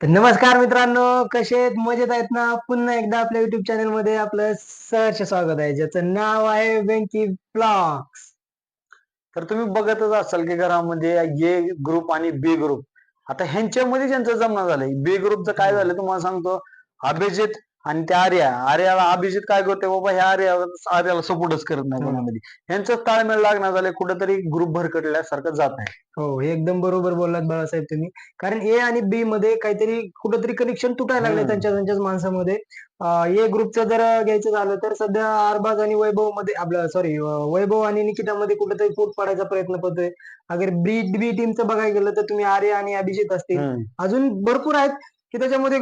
तर नमस्कार मित्रांनो, कसे आहेत? मजेत आहेत ना? पुन्हा एकदा आपल्या युट्यूब चॅनल मध्ये आपलं सहर्ष स्वागत आहे, ज्याचं नाव आहे वेंकी ब्लॉग्स. तर तुम्ही बघतच असाल की घरामध्ये ए ग्रुप आणि बी ग्रुप आता ह्यांच्यामध्ये ज्यांचं जमणं झालंय. बी ग्रुपचं काय हो. झालं तुम्हाला सांगतो. अभिजित आणि त्या आर्याला अभिजित काय करतोय बाबा, ह्या आर्याला सपोर्टच करत नाही हो. कोणामध्ये. ह्यांचं ताळमेळ लागणार झालंय, कुठंतरी ग्रुप भरकटल्यासारखं जात आहे. हो, हे एकदम बरोबर बोललात बाळासाहेब तुम्ही. कारण ए आणि बी मध्ये काहीतरी कुठेतरी कनेक्शन तुटायला लागले हम्म त्यांच्या त्यांच्याच माणसामध्ये. ए ग्रुपचं जर घ्यायचं झालं तर सध्या अरबाज आणि वैभव मध्ये आपलं सॉरी वैभव आणि निकितामध्ये कुठेतरी फूट पाडायचा प्रयत्न करतोय. अगर बी बी टीमचं बघायला गेलं तर तुम्ही आर्या आणि अभिजित असतील. हम्म अजून भरपूर आहेत की त्याच्यामध्ये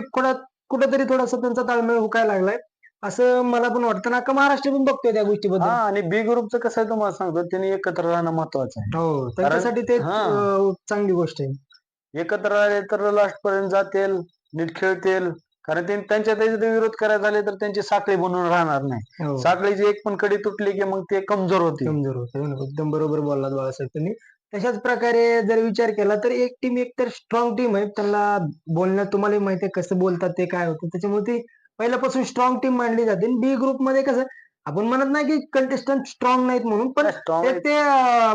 कुठेतरी थोडासा त्यांचा ताळमेळ हुकायला लागलाय. असं मला पण वाटतं ना, अख्खा महाराष्ट्र पण बघतोय त्या हा, गोष्टीबद्दल. आणि बी ग्रुपचं कसं आहे तुम्हाला सांगतो, त्यांनी एकत्र राहणं महत्वाचं आहे. हो, कारण त्यांच्यासाठी ते हा, चांगली गोष्ट आहे. एकत्र आले तर लास्ट पर्यंत जातील, नीट खेळतील. कारण ते त्यांच्या त्याच्यात विरोध करायला झाले तर त्यांची साखळी बनून राहणार नाही. हो. साखळीची एक पण कडी तुटली की मग ते कमजोर होती. कमजोर होते. हो ना, एकदम बरोबर बोललात बाळासाहेब तुम्ही. तशाच प्रकारे जर विचार केला तर एक टीम एकतर स्ट्रॉंग टीम आहे. त्यांना बोलण्यात तुम्हालाही माहिती आहे कसं बोलतात ते काय होतं. त्याच्यामुळे ती पहिल्यापासून स्ट्रॉंग टीम मानली जाते. बी ग्रुपमध्ये कसं आपण म्हणत नाही की कंटेस्टंट स्ट्रॉंग नाहीत म्हणून, पण स्ट्रॉंग एक ते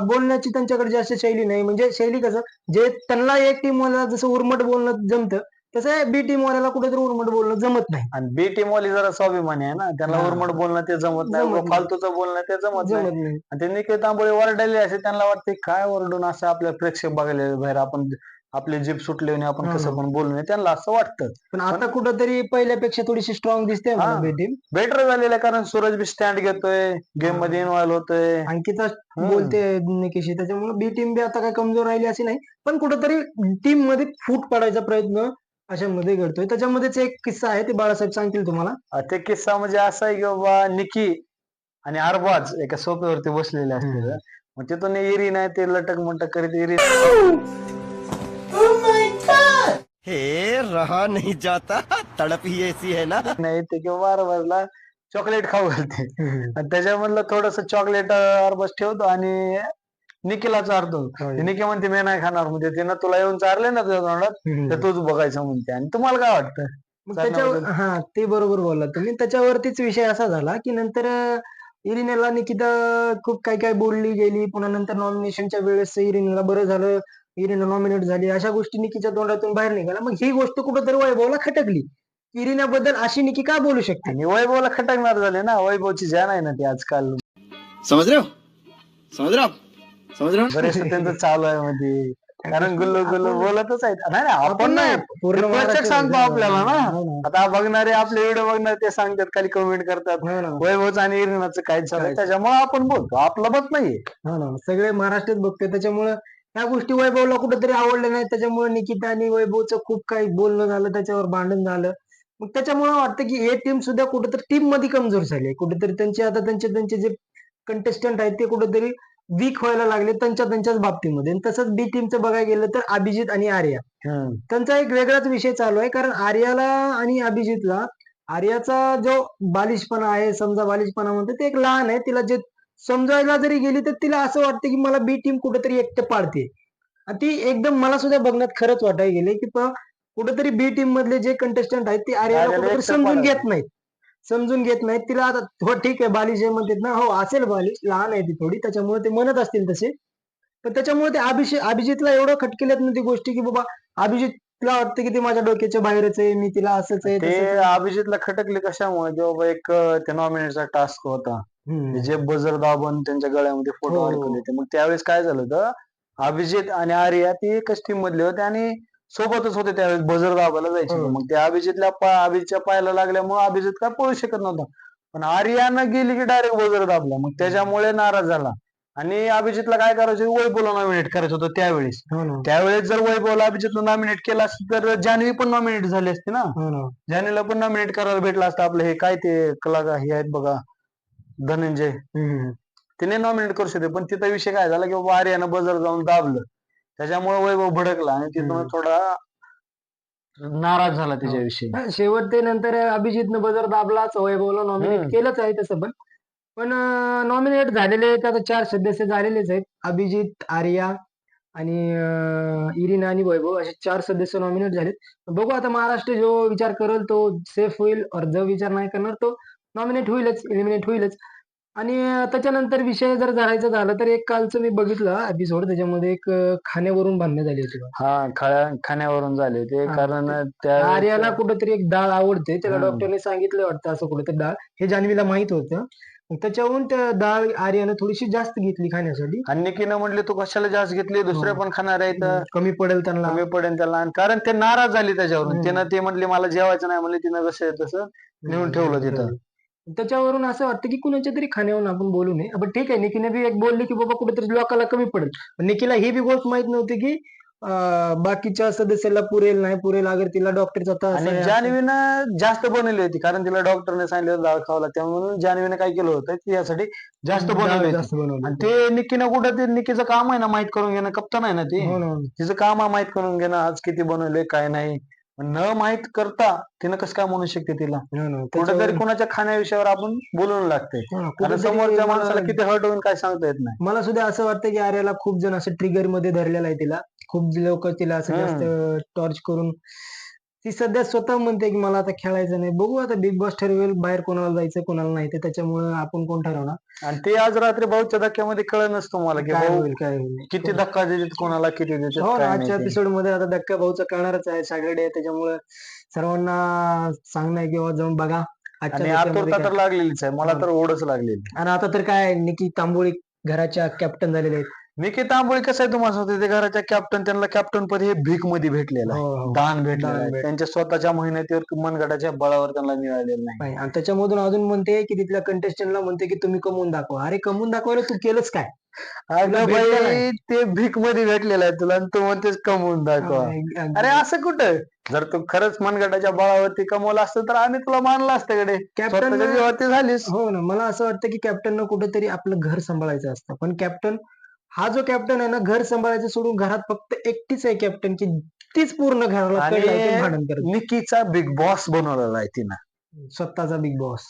बोलण्याची त्यांच्याकडे जास्त शैली नाही. म्हणजे शैली कसं जे त्यांना एक टीमवाला जसं उर्मट बोलणं जमतं, तसं बी टीमवाल्याला कुठेतरी उर्मट बोलणं जमत नाही. आणि बी टीम वाली जरा स्वाभिमानी आहे ना, त्यांना उर्मट हां, बोलणं ते जमत नाही, जमत नाही. फालतूचं बोलणं ते जमत नाही. जमत नाही. आणि ते निखिल तांबोळी वरडायले असे त्यांना वाटते काय ओरडून असं आपल्या प्रेक्षक बघायला बाहेर आपण आपली जीभ सुटली आणि आपण हो कसं ना. पण बोलू नये, त्यांना असं वाटतं. पण पण आता कुठेतरी पहिल्यापेक्षा थोडीशी स्ट्रॉंग दिसते हा, म्हणा बी टीम. बेटर झालेलं आहे, कारण सूरज बी स्टँड घेतोय, गेम मध्ये हां. इन्व्हॉल्व होतोय. अंकिता हम्म बोलते निकेशी त्याच्यामुळे बी टीम बी आता काही कमजोर राहिली अशी नाही. पण कुठेतरी टीम मध्ये फूट पाडायचा प्रयत्न अशामध्ये घडतोय. त्याच्यामध्येच एक किस्सा आहे, ते बाळासाहेब सांगतील तुम्हाला. ते किस्सा म्हणजे असा आहे की बाबा, निकी आणि अरबाज एका सोफ्यावरती बसलेले असते. हं. मग तिथून इरी नाही ते लटक मटक करीत इरी हे रहा नहीं जाता तड़प ही ऐसी है ना. नाही ते किंवा अरबाजला चॉकलेट खाऊ घालते. हं. आणि त्याच्यामधलं थोडस चॉकलेट अरबाज ठेवतो आणि निकीला चारतो. होय. ती निकी म्हणते मी नाही खाणार, म्हणजे तिनं तुला येऊन चारले ना तुझ्या तोंडात, तर हं. तूच बघायचं म्हणते. आणि तुम्हाला काय वाटतं मग चारण्याबद्दल? हां, ते बरोबर बोललात तुम्ही. त्याच्यावरतीच विषय असा झाला, की नंतर इरिनाला निकिता खूप काही बोलली गेली. पुन्हा नंतर नॉमिनेशनच्या वेळेस इरिनाला बरं झालं, इरिना नॉमिनेट झाली. अशा गोष्टी निकीच्या तोंडातून बाहेर निघाल्या. मग ही गोष्ट कुठेतरी वैभवला खटकली. इरिनाबद्दल अशी निकी का बोलू शकते? आणि वैभवला खटकणार झाले ना, वैभवची जान आहे ना ती आजकाल. समझ रहे हो, समझ रहे हो आप, समझ रहे हो. बरेच त्यांचं चालू आहे मध्ये. कारण गुल्लू गुल्लू आपण बोलतच आहेत. नाही नाही, आपण नाही, पूर्ण ते प्रेक्षक महाराष्ट्र सांगतो आपल्याला ना. हो ना. आता बघणारे आपले व्हिडिओ बघणारे ते सांगतात, खाली कमेंट करतात हो ना. वैभवचं आणि इरिनाचं काय चालू आहे, काय त्याच्यामुळे आपण बोलतो, आपलं मत नाहीये. हो ना. सगळे महाराष्ट्रात बघतोय. त्याच्यामुळं ह्या गोष्टी वैभवला कुठेतरी आवडल्या नाहीत. त्याच्यामुळे निकिता आणि वैभवचं खूप काही बोलणं झालं, त्याच्यावर भांडण झालं. मग त्याच्यामुळे वाटतं की हे टीम सुद्धा कुठेतरी टीममध्ये कमजोर झाली आहे. कुठेतरी त्यांचे त्यांचे जे कंटेस्टंट आहेत ते कुठेतरी वीक व्हायला लागले त्यांच्याच बाबतीमध्ये. आणि तसंच बी टीमचं बघायला गेलं तर अभिजित आणि आर्या हम्म त्यांचा एक वेगळाच विषय चालू आहे. कारण आर्याला आणि अभिजितला आर्याचा जो बालिशपणा आहे, समजा बालिशपणा म्हणतो ते एक लहान आहे. तिला जे समजायला जरी गेली तर तिला असं वाटतं की मला बी टीम कुठेतरी एकटं पाडते. आणि ती एकदम मला सुद्धा बघण्यात खरंच वाटायला गेले की कुठेतरी बी टीम मधले जे कंटेस्टंट आहेत ते आर्याला आलेलं कुठेतरी एकटं पाडायचं. समजून घेत नाहीत. तिला आता हो ठीक आहे बालिश आहे म्हणतात ना, हो असेल बालिश, लहान आहे ती थोडी त्याच्यामुळे ते म्हणत असतील तसे. पण त्याच्यामुळे ते अभिजितला एवढं खटकेल्यात ना ती गोष्टी की बाबा अभिजितला वाटतं की ते माझ्या डोक्याच्या बाहेरच आहे, मी तिला असंच आहे ते तसंच आहे. अभिजितला खटकले कशामुळे, की बाबा एक ते नॉमिनेटचा टास्क होता. हम्म. जे बजर दाबून त्यांच्या गळ्यामध्ये हो फोटो हो अडकवले होते. मग त्यावेळेस काय झालं होतं, अभिजित आणि आर्या ती एकच टीम मधले होते आणि सोबतच होते त्यावेळेस बजर दाबायला जायचे ते. हो. मग ते अभिजितच्या पायाला लागल्यामुळे अभिजित काय पळू शकत नव्हता. पण आर्यानं गेली की डायरेक्ट बजर दाबला. मग त्याच्यामुळे नाराज झाला. आणि अभिजितला काय करायचं, वैभवला नॉमिनेट करायचं होतं त्यावेळेस. हो ना. त्यावेळेस जर वैभवला अभिजितला नॉमिनेट केलं असतं तर जान्हवी पण नॉमिनेट झाली असती ना. हो ना. जान्हवीला पण नॉमिनेट करायला भेटलं असतं. आपलं हे काय ते कलाकार हे आहेत बघा, धनंजय, हम्म. तिने नॉमिनेट करू शकते. पण तिथं विषय काय झाला की बाबा आर्यानं बजर जाऊन दाबलं. त्याच्यामुळे वैभव भडकला आणि तिथून हम्म. थोडा नाराज झाला हो. त्याच्याविषयी. हां, शेवट ते नंतर अभिजितनं बजर दाबलाच, वैभवला नॉमिनेट हम्म केलंच आहे तसं पण. पण नॉमिनेट झालेले आहेत आता 4 सदस्य झालेलेच आहेत. अभिजित, आर्या, आणि इरिना आणि वैभव असे 4 सदस्य नॉमिनेट झालेत. बघू आता महाराष्ट्र जो विचार करेल तो सेफ होईल और जो विचार नाही करणार तो नॉमिनेट होईलच, एलिमिनेट होईलच. आणि त्याच्यानंतर विषय जर धरायचं झालं तर एक कालचं मी बघितलं एपिसोड त्याच्यामध्ये एक खाण्यावरून भांडणं झाली होती बघा. खाण्यावरून झाले ते हा, कारण आर्याला कुठंतरी एक डाळ आवडते त्याला हम्म. डॉक्टरने सांगितलं वाटतं असं कुठंतरी डाळ हे जान्हवीला माहित होतं. मग त्याच्यावरून त्या डाळ आर्यानं थोडीशी जास्त घेतली खाण्यासाठी. आणि निकीनं म्हटले तू कशाला जास्त घेतली दुसरे पण खाणार आहेत कमी पडेल त्यांना. कमी पडेल त्याला आणि कारण ते नाराज झाले त्याच्यावरून हम्म. तिनं ते म्हटले मला जेवायचं नाही म्हणले तिनं जसं आहे तसं नेऊन ठेवलं तिथं. त्याच्यावरून असं वाटतं की कुणाच्या तरी खाण्यावरून आपण बोलू नये. पण ठीक आहे निकीने बी एक बोलली की बाबा कुठेतरी लोकांना कमी पडेल. पण निकीला ही बी गोष्ट माहित नव्हती की बाकीच्या सदस्याला पुरेल नाही पुरेल अगर तिला डॉक्टरचा त्रास आणि आहे असं. जान्हवीनं जास्त बनवली होती कारण तिला डॉक्टरने सांगितलं डाळ खावं लागते म्हणून जान्हवीने काय केलं होतं की यासाठी जास्त डाळ बनवली होती. जास्त बनवली आणि होती. ते निकीनं कुठं ते निकीचं काम आहे ना माहित करून घेणं कप्तान आहे ना ते हो ना. तिचं काम आहे माहित करून घेणं आज किती बनवले काय नाही पण न माहित करता तिनं कसं काय म्हणू शकते तिला हो ना. कुठेतरी त्याच्यावर कोणाच्या खाण्याविषयावर आपण बोलून लागते हो ना, कारण कुठेतरी समोरच्या मला माणसाला किती हर्ट होईल काय सांगता येत नाही. मला सुद्धा असं वाटतं की आर्याला खूप जण असं ट्रिगर मध्ये धरलेलं आहे तिला. खूप लोक तिला असं जास्त टॉर्च करून ती सध्या स्वतः म्हणते की मला आता खेळायचं नाही. बघू आता बिग बॉस ठरवेल बाहेर कोणाला जायचं कोणाला नाही ते त्याच्यामुळे आपण कोण ठरवणार आणि ते आज रात्री भाऊच्या धक्क्यामध्ये कळलं नसतं मला की काय भाऊ होईल काय होईल. किती धक्का देतात कोणाला किती देतात हो ना काय नाही आजच्या ते. एपिसोड मध्ये आता धक्का भाऊचा कळणारच आहे सॅटर्डे त्याच्यामुळे सर्वांना सांगणं आहे की बाबा जाऊन बघा आजच्या आणि धक्क्यामध्ये आतुरता काय. तर लागलेलीच आहे मला तर ओढच लागलेली. आणि आता तर काय निकी तांबोळी घराच्या कॅप्टन झालेले आहेत. निकिता तांबोळी कसं आहे तुम्हाला सांगतो ते घराच्या कॅप्टन त्यांना कॅप्टन पद हे भीक मध्ये भेटलेलं हो, आहे हो. दान भेटलेलं दान आहे भेट- त्यांच्या स्वतःच्या मेहनतीवर मनगटाच्या बळावर त्यांना मिळालेलं नाही. नाही आणि त्याच्यामधून अजून म्हणते की तिथल्या कंटेस्टंटला म्हणते की तुम्ही कमवून दाखवा. अरे कमवून दाखवायला तू केलंच काय. तुला अगं भेटलेलं बाई आहे. ते भीक मध्ये भेटलेलं आहे तुला आणि तू म्हणतेस कमवून दाखवा. अरे असं कुठं जर तू खरंच मनगटाच्या बळावरती कमवलं असतं तर आम्ही तुला मानलं असतं कडे कॅप्टन स्वतःच्या जीवावरती झालीस. हो ना मला असं वाटतं की कॅप्टननं कुठेतरी आपलं घर सांभाळायचं असतं. पण कॅप्टन हा जो कॅप्टन आहे ना घर सांभाळायचं सोडून घरात फक्त एकटीच आहे कॅप्टन की तीच पूर्ण घराला कळ लावते भांडण करते. निकीचा बिग बॉस बनवलेला आहे तिनं स्वतःचा बिग बॉस.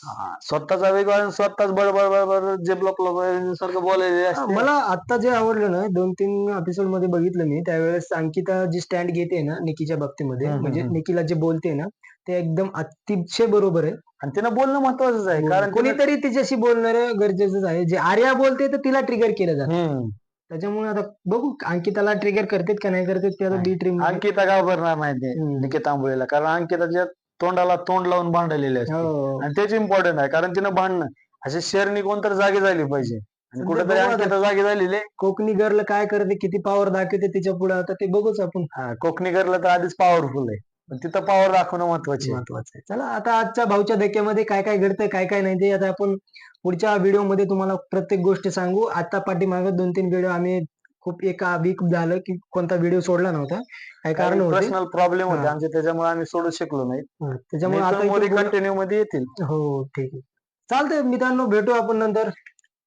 स्वतःचा बिग बॉस स्वतःच बडबड बडबड जे ब्लॉक सारखं बोलायचे असते. मला आता जे आवडलं ना 2-3 एपिसोड मध्ये बघितलं मी त्यावेळेस अंकिता जी स्टँड घेते ना निकीच्या बाबतीमध्ये म्हणजे निकीला जे बोलते ना ते एकदम अतिशय बरोबर आहे. आणि तिनं बोलणं महत्वाचंच आहे कारण कोणीतरी तिच्याशी बोलणार गरजेचंच आहे. जे आर्या बोलते तर तिला ट्रिगर केलं जातं. हम्म त्याच्यामुळे आता बघू अंकिताला ट्रिगर करतेत का नाही करतेत ते आता बी टीम. अंकिता घाबरणार नाही ते निकिता तांबोळीला कारण अंकिताच्या तोंडाला तोंड लावून भांडलेले असते हो आणि तेच इम्पॉर्टंट आहे कारण तिनं भांडणं असे शेरनी कोणतर जागी झाली पाहिजे आणि सध्या कुठेतरी बघू आता. अंकिता जागी झालेली आहे. कोकणी गर्ल काय करते किती पॉवर दाखवते तिच्या पुढे आता ते बघूच आपण. कोकणी गर्ल तर आधीच पॉवरफुल आहे पण तिथं पॉवर दाखवणं महत्वाचे आहे. महत्वाचं आहे. चला आता आजच्या भाऊच्या धक्क्यामध्ये काय काय घडतंय काय काय नाही ते आता आपण पुढच्या व्हिडिओ मध्ये तुम्हाला प्रत्येक गोष्ट सांगू. आता पाठीमागे 2-3 व्हिडिओ आम्ही खूप एका वीक झालं की कोणता व्हिडिओ सोडला नव्हता काय कारण होते. पर्सनल प्रॉब्लेम होते हा. आमचे त्याच्यामुळे आम्ही सोडू शकलो नाही. त्याच्यामुळे आता इथून मध्ये इथून कंटिन्यू मध्ये येतील. हो ठीक आहे चालतंय मित्रांनो भेटू आपण नंतर.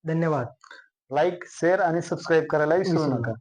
धन्यवाद. लाईक शेअर आणि सबस्क्राईब करायला विसरू नका.